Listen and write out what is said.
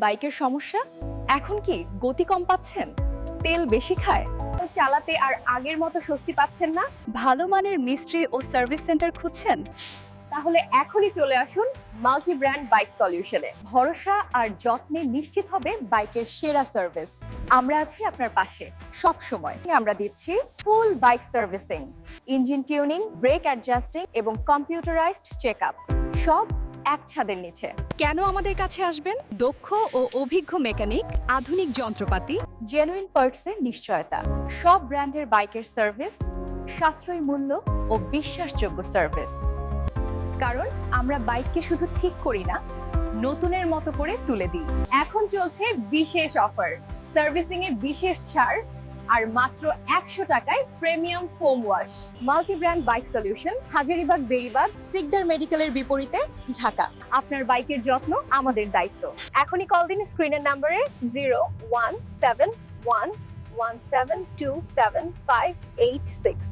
বাইকের সমস্যা? এখন কি গতি কম পাচ্ছেন? তেল বেশি খায়? চালাতে আর আগের মতো স্বস্তি পাচ্ছেন না? ভালো মানের মিস্ত্রি ও সার্ভিস সেন্টার খুঁজছেন? তাহলে এখনই চলে আসুন মাল্টি ব্র্যান্ড বাইক সলিউশনে। ভরসা আর যত্নে নিশ্চিত হবে বাইকের সেরা সার্ভিস। আমরা আছি আপনার পাশে সব সময়। আমরা দিচ্ছি full bike servicing, engine tuning, brake adjusting এবং কম্পিউটারাইজড চেকআপ, সব এক ছাদের নিচে। কেন আমাদের কাছে আসবেন? দক্ষ ও অভিজ্ঞ মেকানিক, আধুনিক যন্ত্রপাতি, জেনুইন পার্টসের নিশ্চয়তা, সব ব্র্যান্ডের বাইকের সার্ভিস, সাশ্রয়ী মূল্য ও বিশ্বাসযোগ্য সার্ভিস। কারণ আমরা বাইককে শুধু ঠিক করি না, নতুনের মতো করে তুলে দিই। এখন চলছে বিশেষ অফার, সার্ভিসিং এ বিশেষ ছাড় আর মাত্র 100 টাকায় premium foam wash. Multi brand bike solution, Hazaribagh, Beribagh, Sikdar মেডিকেলের বিপরীতে, ঢাকা। আপনার বাইকের যত্ন আমাদের দায়িত্ব। এখনই কল দিন স্ক্রিনের নাম্বারে 01711727586।